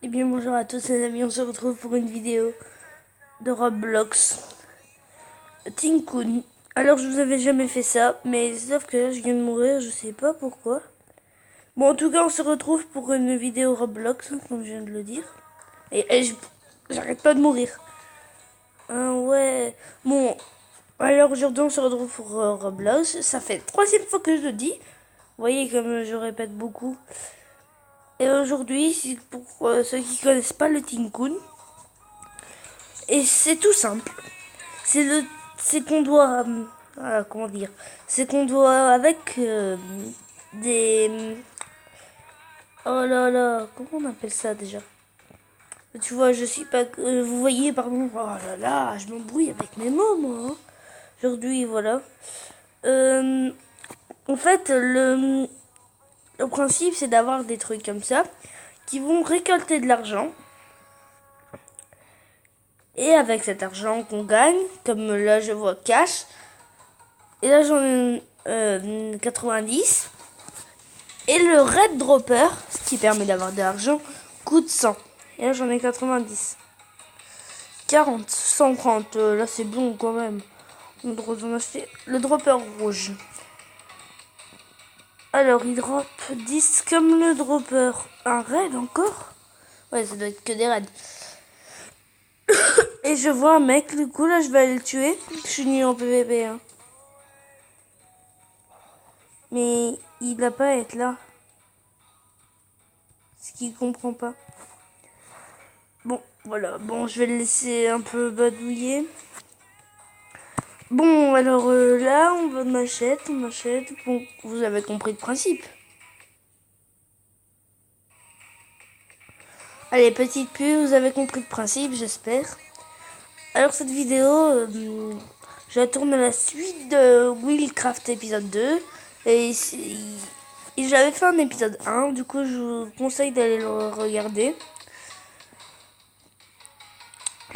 Et bien bonjour à tous les amis, on se retrouve pour une vidéo de Roblox Tinkoon. Alors je vous avais jamais fait ça, mais sauf que là je viens de mourir, je sais pas pourquoi. Bon en tout cas on se retrouve pour une vidéo Roblox, comme je viens de le dire. Et j'arrête pas de mourir. Ah ouais. Bon, alors aujourd'hui on se retrouve pour Roblox. Ça fait 3e fois que je le dis. Vous voyez comme je répète beaucoup. Et aujourd'hui, c'est pour ceux qui connaissent pas le Tinkoon. Et c'est tout simple. C'est qu'on doit, comment dire, c'est qu'on doit avec des, oh là là, comment on appelle ça déjà? Tu vois, je suis pas, vous voyez, pardon, oh là là, je m'embrouille avec mes mots, moi, hein. Aujourd'hui, voilà. Euh, En fait, le principe, c'est d'avoir des trucs comme ça qui vont récolter de l'argent. Et avec cet argent qu'on gagne, comme là je vois cash, et là j'en ai 90. Et le Red Dropper, ce qui permet d'avoir de l'argent, coûte 100. Et là j'en ai 90. 40, 130, là c'est bon quand même. On a acheté le dropper rouge. Alors il drop 10 comme le dropper. Un raid encore? Ouais, ça doit être que des raids. Et je vois un mec, du coup là je vais aller le tuer. Je suis nul en PVP, hein. Mais il va pas être là. Ce qu'il comprend pas. Bon, voilà. Bon, je vais le laisser un peu badouiller. Bon, alors là, on achète. Bon, vous avez compris le principe. Allez, petite pub, vous avez compris le principe, j'espère. Alors, cette vidéo, je la tourne à la suite de Willcraft épisode 2. Et j'avais fait un épisode 1, du coup, je vous conseille d'aller le regarder.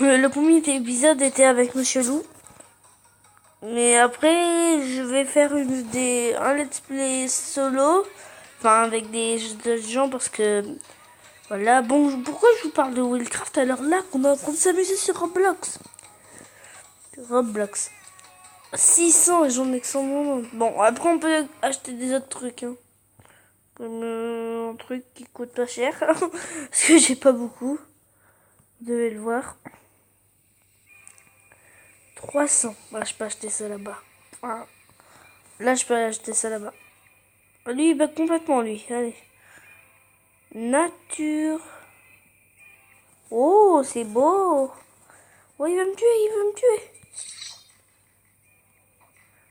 Le premier épisode était avec Monsieur Loup. Mais après, je vais faire un let's play solo. Enfin, avec des gens parce que... Voilà. Bon, pourquoi je vous parle de Willcraft alors là qu'on est en train de s'amuser sur Roblox? Roblox. 600 et j'en ai que 100. Bon, après on peut acheter des autres trucs. Hein. Comme un truc qui coûte pas cher. Parce que j'ai pas beaucoup. Vous devez le voir. 300. Bah, je peux acheter ça là-bas. Ah. Là, je peux acheter ça là-bas. Lui, bah complètement lui. Allez. Nature. Oh, c'est beau. Oh, il va me tuer, il va me tuer.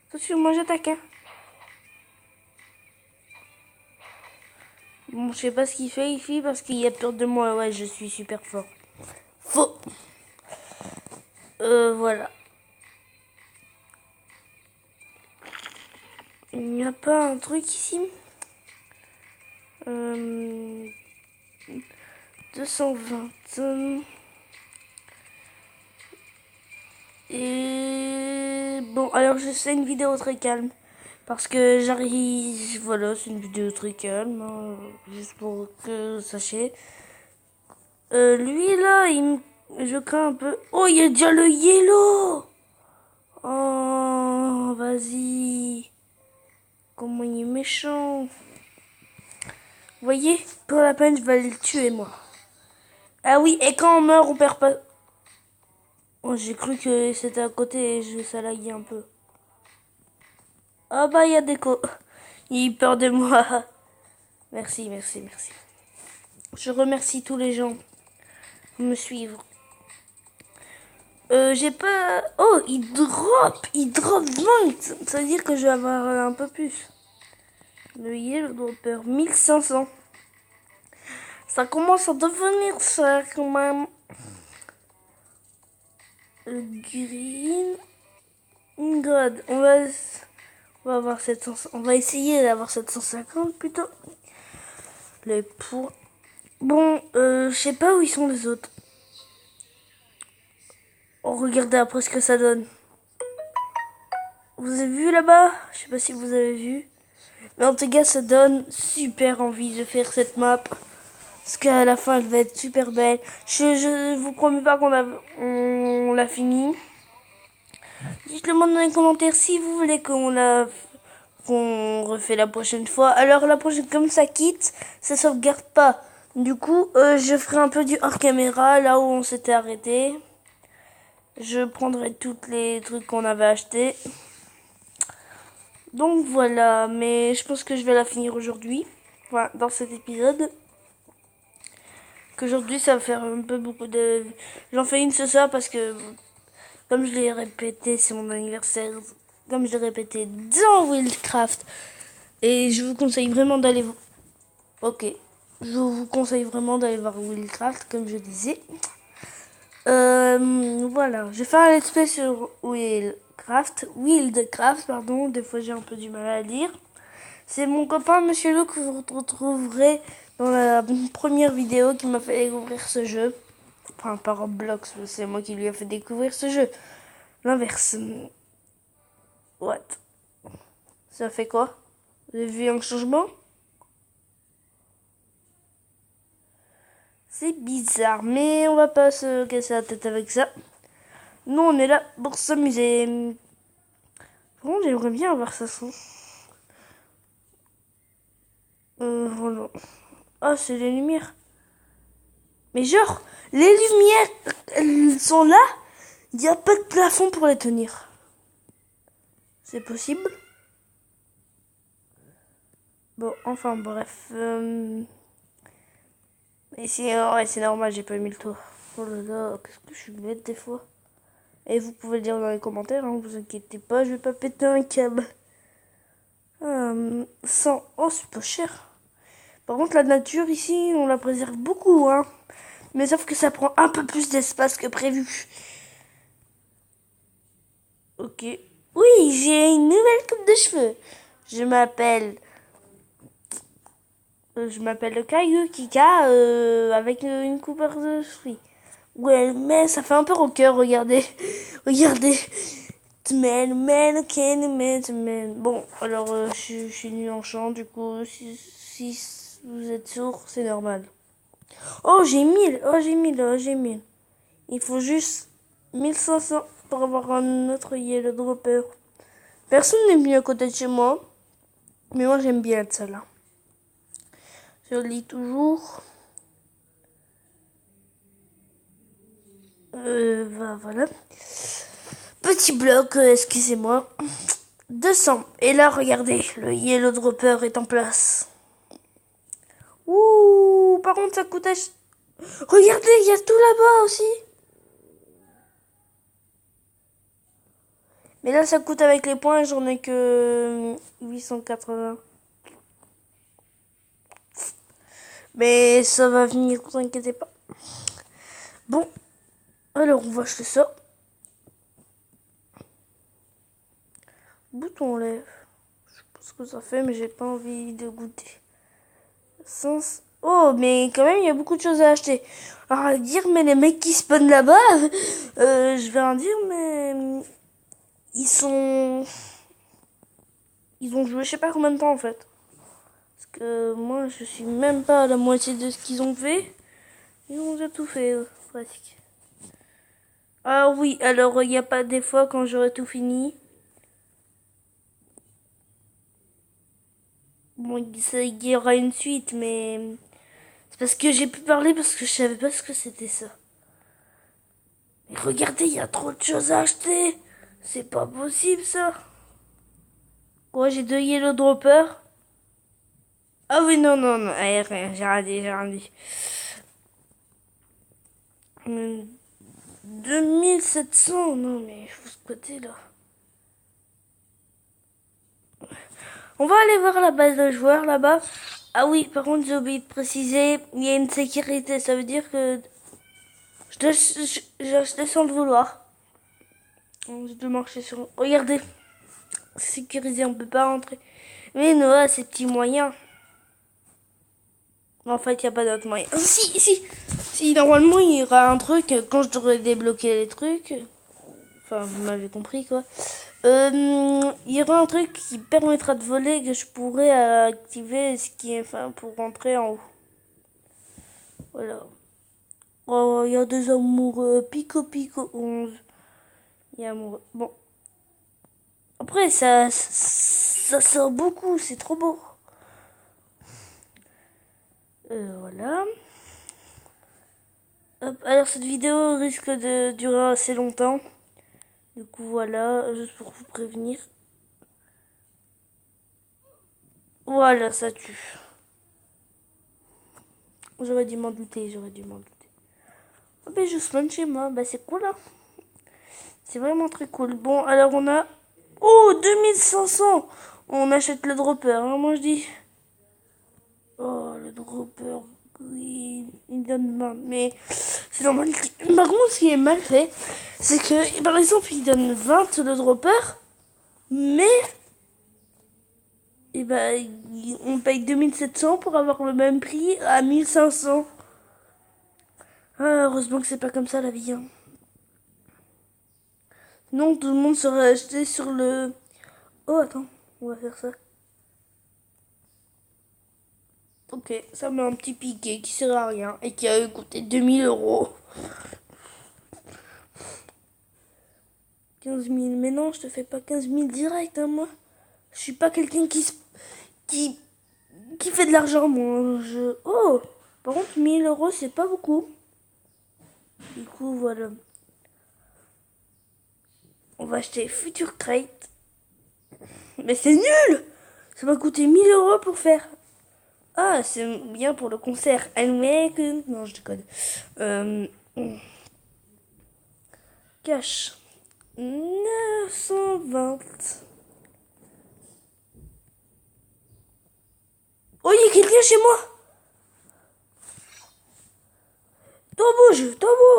Attention, moi j'attaque. Hein. Bon, je sais pas ce qu'il fait ici parce qu'il a peur de moi. Ouais, je suis super fort. Faux. Voilà. Il n'y a pas un truc ici 220. Et bon, alors je fais une vidéo très calme. Parce que j'arrive... Voilà, c'est une vidéo très calme. Hein, juste pour que vous sachiez. Lui, là, je crains un peu... Oh, il y a déjà le yellow. Oh, vas-y. Comment il est méchant. Vous voyez, pour la peine, je vais aller le tuer, moi. Ah oui, et quand on meurt, on perd pas... Oh, j'ai cru que c'était à côté et ça laguait un peu. Ah bah, il y a Déco. Il a peur de moi. Merci, merci, merci. Je remercie tous les gens de me suivre. J'ai pas... Oh, il drop 20. Ça veut dire que je vais avoir un peu plus. Le Yellow Dropper, 1500. Ça commence à devenir cher quand même. Le Green... God, on va avoir 700... On va essayer d'avoir 750 plutôt. Les points... Bon, je sais pas où ils sont les autres. Oh, regardez après ce que ça donne. Vous avez vu là-bas? Je sais pas si vous avez vu. Mais en tout cas, ça donne super envie de faire cette map. Parce qu'à la fin, elle va être super belle. Je vous promets pas on l'a fini. Dites-le moi dans les commentaires si vous voulez qu'on refait la prochaine fois. Alors la prochaine, comme ça quitte, ça sauvegarde pas. Du coup, je ferai un peu du hors caméra, là où on s'était arrêté. Je prendrai tous les trucs qu'on avait achetés. Donc voilà, mais je pense que je vais la finir aujourd'hui. Voilà, dans cet épisode. Qu'aujourd'hui, ça va faire un peu beaucoup de... J'en fais une ce soir parce que, comme je l'ai répété, c'est mon anniversaire. Comme je l'ai répété dans Wildcraft. Et je vous conseille vraiment d'aller... Ok. Je vous conseille vraiment d'aller voir Wildcraft, comme je disais. Voilà. Je vais faire un let's play sur Wildcraft, pardon. Des fois, j'ai un peu du mal à lire. C'est mon copain, Monsieur Lou, que vous retrouverez dans la première vidéo qui m'a fait découvrir ce jeu. Enfin, par Roblox, c'est moi qui lui ai fait découvrir ce jeu. L'inverse. What? Ça fait quoi? Vous avez vu un changement? C'est bizarre, mais on va pas se casser la tête avec ça. Nous, on est là pour s'amuser. Bon, j'aimerais bien avoir ça son. Voilà. Ah, c'est les lumières. Mais genre, les lumières, elles sont là. Il n'y a pas de plafond pour les tenir. C'est possible? Bon, enfin bref. Mais ouais, c'est normal, j'ai pas mis le tour. Oh là là, qu'est-ce que je suis bête des fois. Et vous pouvez le dire dans les commentaires, hein, vous inquiétez pas, je vais pas péter un câble. 100. Oh, c'est pas cher. Par contre, la nature ici, on la préserve beaucoup, hein. Mais sauf que ça prend un peu plus d'espace que prévu. Ok. Oui, j'ai une nouvelle coupe de cheveux. Je m'appelle... je m'appelle le Caillou Kika avec une couleur de fruits. Ouais, mais ça fait un peu rocker, regardez. Regardez. Bon, alors je suis nul en chant, du coup, si vous êtes sourd, c'est normal. Oh, j'ai 1000. Oh, j'ai 1000. Oh, j'ai 1000. Il faut juste 1500 pour avoir un autre Yellow Dropper. Personne n'est venu à côté de chez moi. Mais moi, j'aime bien être là. Je lis toujours. Voilà. Petit bloc, excusez-moi. 200. Et là, regardez, le Yellow Dropper est en place. Ouh, par contre, ça coûte... Regardez, il y a tout là-bas aussi. Mais là, ça coûte avec les points, j'en ai que 880. Mais ça va venir, vous inquiétez pas. Bon, alors on va acheter ça. Bouton lève. Je sais pas ce que ça fait, mais j'ai pas envie de goûter. Sens... Oh, mais quand même, il y a beaucoup de choses à acheter. Alors, à dire, mais les mecs qui spawnent là-bas, je vais en dire, mais ils ont joué je sais pas combien de temps en fait. Parce que moi, je suis même pas à la moitié de ce qu'ils ont fait. Ils ont déjà tout fait, presque. Ah oui, alors il n'y a pas des fois quand j'aurai tout fini. Bon, il y aura une suite, mais c'est parce que j'ai pu parler parce que je savais pas ce que c'était ça. Mais regardez, il y a trop de choses à acheter. C'est pas possible ça. Quoi, j'ai 2 Yellow Droppers. Ah oui, non, non, non, rien, j'ai rien dit, j'ai rien dit. 2700, non mais je vous squatter là. On va aller voir la base de joueurs là-bas. Ah oui, par contre j'ai oublié de préciser, il y a une sécurité, ça veut dire que j'ai acheté sans le vouloir. Je dois marcher sur... Regardez, sécurisé, on peut pas rentrer. Mais Noah, ces petits moyens. En fait, il n'y a pas d'autre moyen. Si, normalement, il y aura un truc, quand je devrais débloquer les trucs... Enfin, vous m'avez compris, quoi. Il y aura un truc qui permettra de voler que je pourrais activer ce qui est... Enfin, pour rentrer en haut. Voilà. Oh, il y a des amoureux. Pico Pico 11. Il y a amoureux. Bon. Après, ça sort beaucoup. C'est trop beau. Voilà. Hop, alors, cette vidéo risque de durer assez longtemps. Du coup, voilà. Juste pour vous prévenir. Voilà, ça tue. J'aurais dû m'en douter. Oh, ben, je spawn chez moi. Bah, c'est cool, hein. C'est vraiment très cool. Bon, alors on a... Oh, 2500. On achète le dropper, hein, moi je dis. Oh, le dropper. Oui, il donne 20. Mais c'est normal. Par contre, ce qui est mal fait, c'est que, par exemple, il donne 20 le dropper. Mais... Et ben, on paye 2700 pour avoir le même prix à 1500. Ah, heureusement que c'est pas comme ça la vie, hein. Non, tout le monde serait acheté sur le... Oh, attends, on va faire ça. Ok, ça met un petit piqué qui sert à rien et qui a coûté 2000 euros. 15 000, mais non, je te fais pas 15 000 direct, hein, moi. Je suis pas quelqu'un qui, qui fait de l'argent, moi. Oh, par contre, 1000 euros, c'est pas beaucoup. Du coup, voilà. On va acheter Future Crate. Mais c'est nul! Ça m'a coûté 1000 euros pour faire. Ah, c'est bien pour le concert. Non, je déconne. Cash. 920. Oh, il y a quelqu'un chez moi. T'en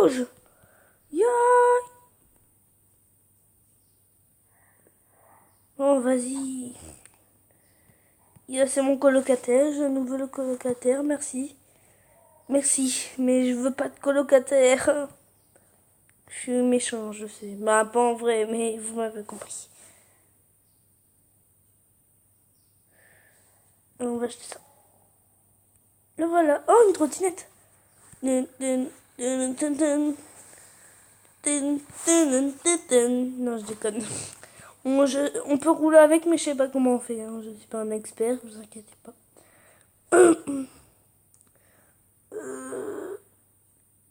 bouge. Ya. Oh, vas-y. C'est mon colocataire. Je ne veux le colocataire. Merci. Merci. Mais je veux pas de colocataire. Je suis méchant, je sais. Bah, pas en vrai, mais vous m'avez compris. On va acheter ça. Le voilà. Oh, une trottinette. Non, je déconne. On peut rouler avec, mais je sais pas comment on fait. Hein. Je suis pas un expert, vous inquiétez pas.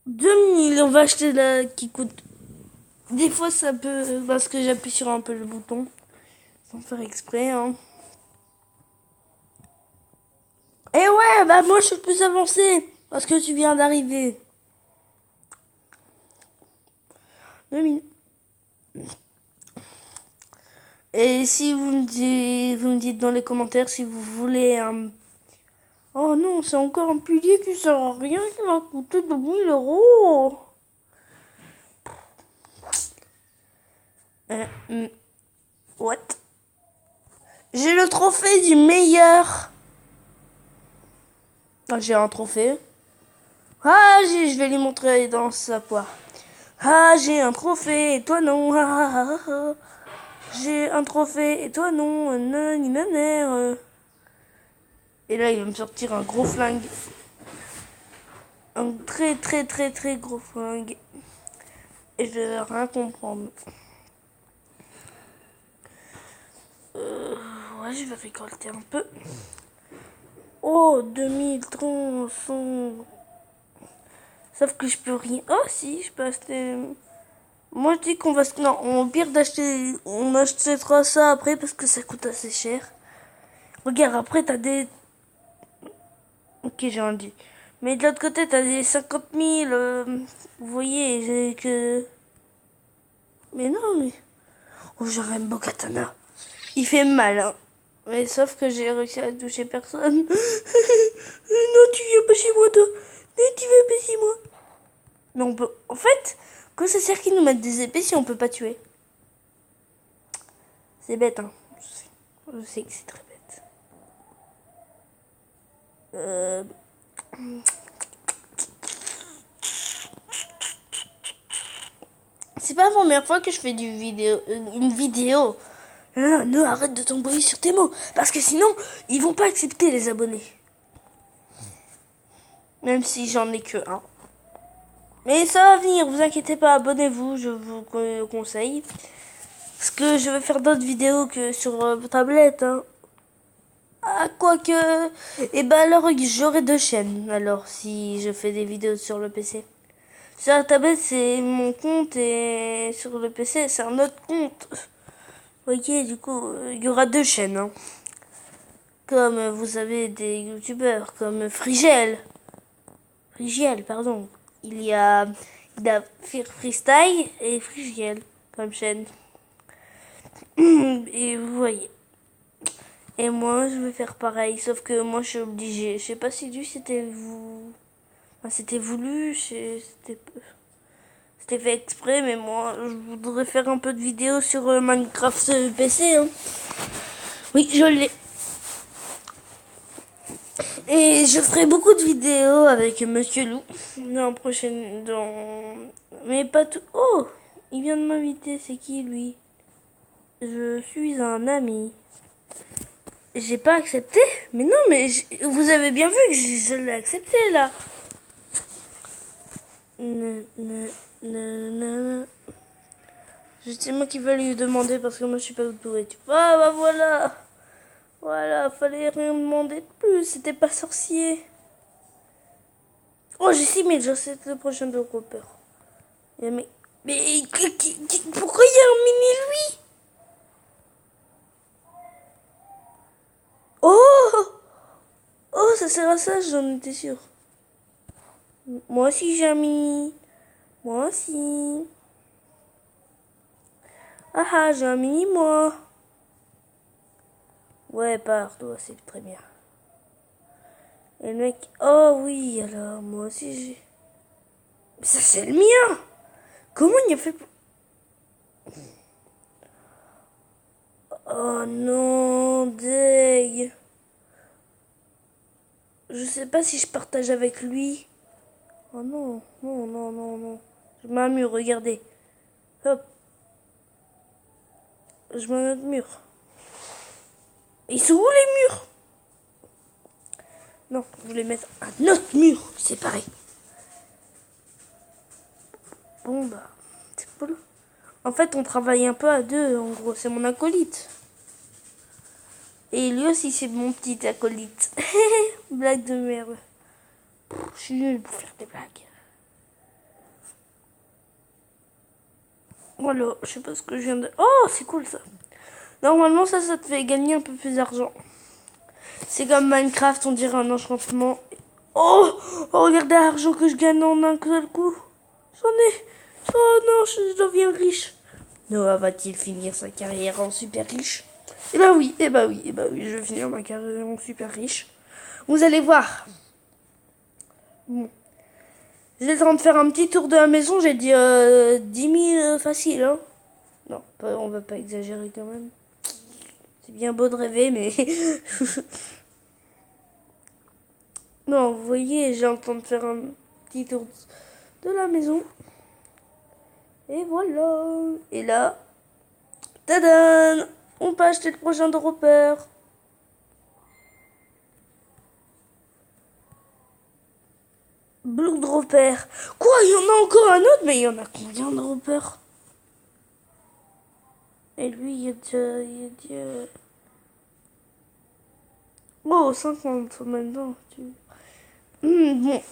2000, on va acheter la qui coûte. Des fois, ça peut. Parce que j'appuie sur un peu le bouton. Sans faire exprès, hein. Et ouais, bah moi je suis plus avancé. Parce que tu viens d'arriver. 2000. Et si vous me dites dans les commentaires si vous voulez un... Oh non, c'est encore un pilier qui sert à rien, qui va coûter 2000 euros. What? J'ai le trophée du meilleur. Ah, j'ai un trophée. Ah, je vais lui montrer dans sa poire. Ah, j'ai un trophée et toi non. J'ai un trophée et toi non. Et là, il va me sortir un gros flingue. Un très très très très gros flingue. Et je vais rien comprendre. Ouais, je vais récolter un peu. Oh, 2300. Sauf que je peux rien. Oh, si, je peux acheter. Moi, je dis qu'on va. Non, au pire d'acheter. On achètera ça après parce que ça coûte assez cher. Regarde, après, t'as des. Ok, j'ai un dit. Mais de l'autre côté, t'as des 50 000. Vous voyez, j'ai que. Mais non, mais. Oh, j'aurais un beau katana. Il fait mal, hein. Mais sauf que j'ai réussi à toucher personne. Non, tu viens pas chez moi, toi. Non, tu viens pas chez moi. Mais on peut... En fait, quand ça sert qu'ils nous mettent des épées si on peut pas tuer? C'est bête, hein. Je sais que c'est très bête. C'est pas la première fois que je fais une vidéo. Non, arrête de t'embrouiller sur tes mots. Parce que sinon, ils vont pas accepter les abonnés. Même si j'en ai que un. Mais ça va venir, vous inquiétez pas, abonnez-vous, je vous conseille. Parce que je vais faire d'autres vidéos que sur tablette. Hein. Ah, quoique. Et ben alors, j'aurai deux chaînes. Alors, si je fais des vidéos sur le PC. Sur la tablette, c'est mon compte et sur le PC, c'est un autre compte. Vous voyez, du coup, il y aura deux chaînes. Hein. Comme vous avez des youtubeurs comme Frigiel. Frigiel, pardon. Il a Freestyle et Frigiel comme chaîne. Et vous voyez. Et moi, je vais faire pareil, sauf que moi, je suis obligée. Je sais pas si lui, c'était vous... Enfin, c'était voulu, c'était fait exprès, mais moi, je voudrais faire un peu de vidéos sur Minecraft PC. Hein. Oui, je l'ai. Et je ferai beaucoup de vidéos avec Monsieur Loup dans prochaine... Mais pas tout... Oh, il vient de m'inviter, c'est qui lui? Je suis un ami. J'ai pas accepté? Mais non, mais vous avez bien vu que je l'ai accepté là. C'est moi qui vais lui demander parce que moi je suis pas douée. Ah bah voilà. Voilà, fallait rien demander de plus. C'était pas sorcier. Oh, j'ai 6000, je sais le prochain de Roper. Mais pourquoi il y a un mini lui? Oh! Oh, ça sert à ça, j'en étais sûr. Moi aussi j'ai un mini. Moi aussi. Ah ah, j'ai un mini moi. Ouais, pars-toi, c'est très bien. Et le mec, oh oui, alors moi aussi j'ai. Mais ça c'est le mien! Comment il a fait pour... Oh non, deg. Je sais pas si je partage avec lui. Oh non, non, non, non, non. Je mets un mur, regardez. Hop. Je mets un autre mur. Ils sont où les murs? Non, je voulais mettre un autre mur séparé. Bon bah, c'est cool. En fait, on travaille un peu à deux, en gros. C'est mon acolyte. Et lui aussi, c'est mon petit acolyte. Blague de merde. Je suis nulle pour faire des blagues. Voilà, je sais pas ce que je viens de... Oh, c'est cool ça. Normalement, ça te fait gagner un peu plus d'argent. C'est comme Minecraft, on dirait un enchantement. Oh, oh regardez l'argent que je gagne en un seul coup. J'en ai... Oh non, je deviens riche. Noah va-t-il finir sa carrière en super riche? Eh ben oui, eh ben oui, eh ben oui, je vais finir ma carrière en super riche. Vous allez voir. Bon. J'ai le temps de faire un petit tour de la maison, j'ai dit 10 000 facile, hein. Non, on va pas exagérer quand même. C'est bien beau de rêver, mais... non, vous voyez, j'ai le temps de faire un petit tour de la maison. Et voilà. Et là, tadam! On peut acheter le prochain dropper. Blue dropper. Quoi? Il y en a encore un autre? Mais il y en a combien de droppers? Et lui, il y a déjà... Oh, 50 maintenant. Bon.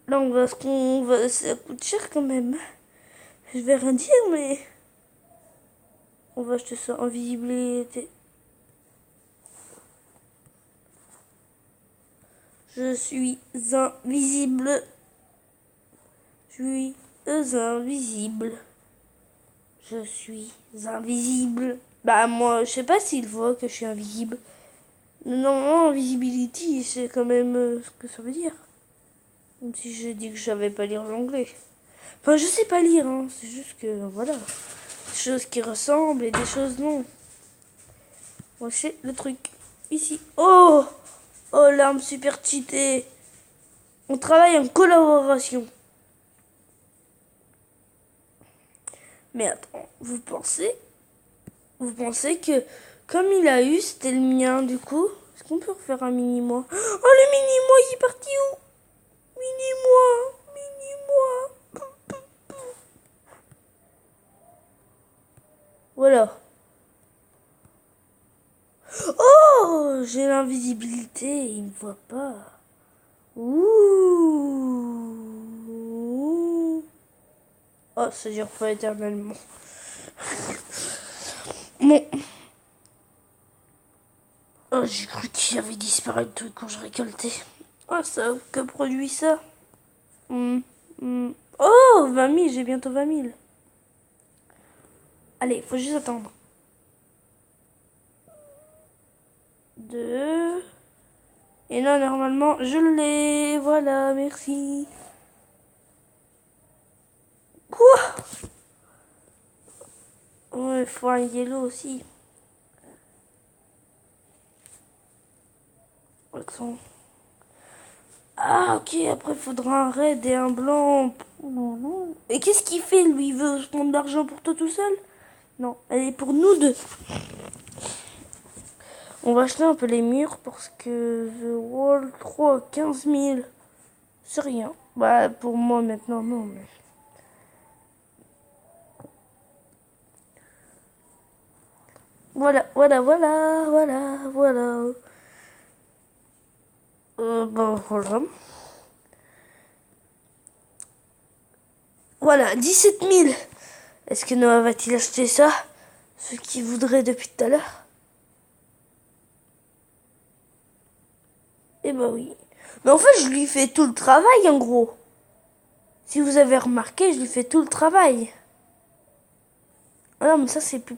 Là, on va ce qu'on va... Ça coûte cher quand même. Je vais rien dire, mais... On va acheter ça. Invisibilité. Je suis invisible. Je suis invisible. Je suis invisible. Bah, moi, je sais pas s'il voit que je suis invisible. Non, invisibility, c'est quand même ce que ça veut dire. Même si je dis que je savais pas lire l'anglais. Enfin, je sais pas lire, hein. C'est juste que, voilà. Des choses qui ressemblent et des choses non. Moi, c'est le truc. Ici. Oh! Oh, l'arme super cheatée. On travaille en collaboration. Mais attends, vous pensez que comme il a eu, c'était le mien du coup? Est-ce qu'on peut refaire un mini-moi? Oh, le mini-moi, il est parti où? Voilà. Oh, j'ai l'invisibilité, il me voit pas. Ouh. Oh, ça dure pas éternellement. Bon. Oh, j'ai cru qu'il avait disparu le truc quand je récoltais. Oh, ça, que produit ça? Oh, 20 000, j'ai bientôt 20 000. Allez, faut juste attendre. 2. Et là, normalement, je l'ai. Voilà, merci. Quoi? Ouais, il faut un yellow aussi. Attends. Ah, ok, après, il faudra un red et un blanc. Et qu'est-ce qu'il fait, lui? Il veut se prendre de l'argent pour toi tout seul? Non, elle est pour nous deux. On va acheter un peu les murs parce que The Wall 3, 15 000. C'est rien. Bah, pour moi maintenant, non, mais. Voilà. Bah, voilà. Voilà, 17 000. Est-ce que Noah va-t-il acheter ça? Ce qu'il voudrait depuis tout à l'heure? Eh ben oui. Mais en fait, je lui fais tout le travail, en gros. Si vous avez remarqué, je lui fais tout le travail. Ah non, mais ça, c'est plus...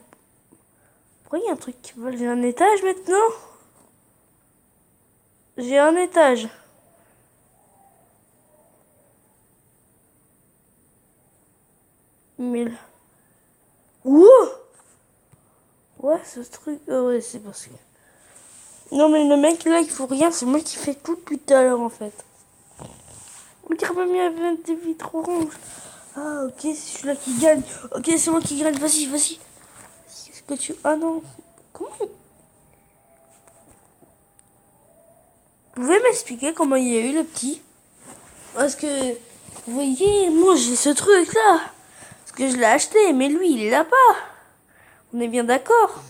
Pourquoi il y a un truc qui vole? J'ai un étage, maintenant? J'ai un étage. Mille. Ouh! Ouais, ce truc... Ah ouais, c'est parce que... Non, mais le mec, là, il faut rien. C'est moi qui fais tout depuis tout à l'heure, en fait. On dirait pas bien des vitres oranges. Ah, ok, c'est celui-là qui gagne. Ok, c'est moi qui gagne. Vas-y. Qu'est-ce que tu... Ah non. Comment... Vous pouvez m'expliquer comment il y a eu le petit? Parce que... Vous voyez, moi, j'ai ce truc-là. Parce que je l'ai acheté, mais lui, il l'a pas. On est bien d'accord.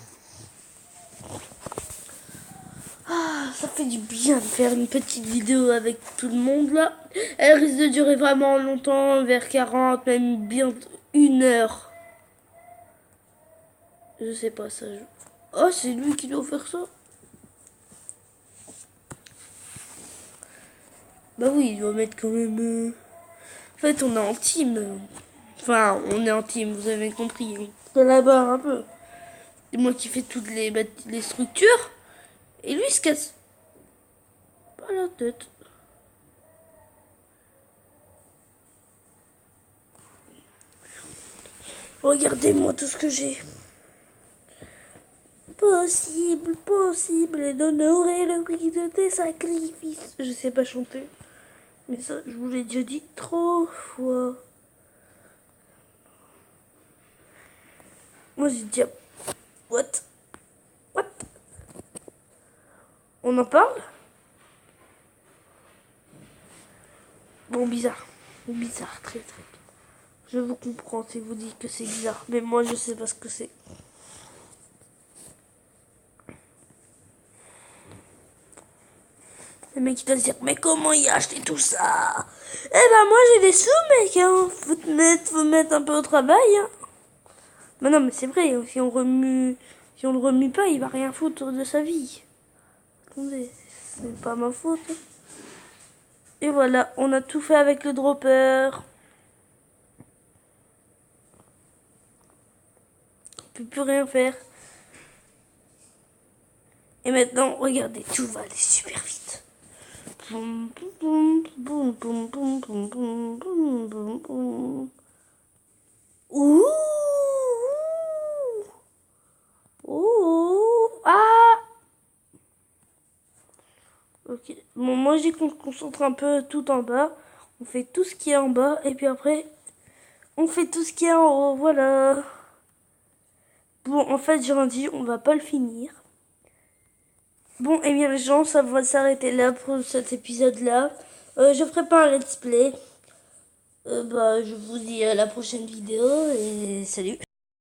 Ah, ça fait du bien de faire une petite vidéo avec tout le monde, là. Elle risque de durer vraiment longtemps, vers 40, même bien 1 heure. Je sais pas ça. Oh, c'est lui qui doit faire ça. Bah oui, il doit mettre quand même... En fait, on est en team. Enfin, on est en team, vous avez compris. On collabore un peu. C'est moi qui fais toutes les structures. Et lui, il se casse pas la tête. Regardez-moi tout ce que j'ai. Possible d'honorer le prix de tes sacrifices. Je sais pas chanter. Mais ça, je vous l'ai déjà dit trop fois. Moi, j'ai dit... What? On en parle? Bon, bizarre. Bizarre, très bizarre. Je vous comprends si vous dites que c'est bizarre. Mais moi, je sais pas ce que c'est. Le mec, il doit se dire, mais comment il a acheté tout ça? Eh ben, moi, j'ai des sous, mec, hein. Faut mettre un peu au travail, hein. Mais non, mais c'est vrai, si on le remue pas, il va rien foutre de sa vie. Attendez, c'est pas ma faute. Et voilà, on a tout fait avec le dropper. On peut plus rien faire. Et maintenant, regardez, tout va aller super vite. Ouh! Ouh! Ah! Ok. Bon, moi, j'ai qu'on se concentre un peu tout en bas. On fait tout ce qui est en bas. Et puis après, on fait tout ce qui est en haut. Voilà. Bon, en fait, j'ai dit, on va pas le finir. Bon, et bien les gens, ça va s'arrêter là pour cet épisode-là. Je ferai pas un let's play. Bah, je vous dis à la prochaine vidéo et salut.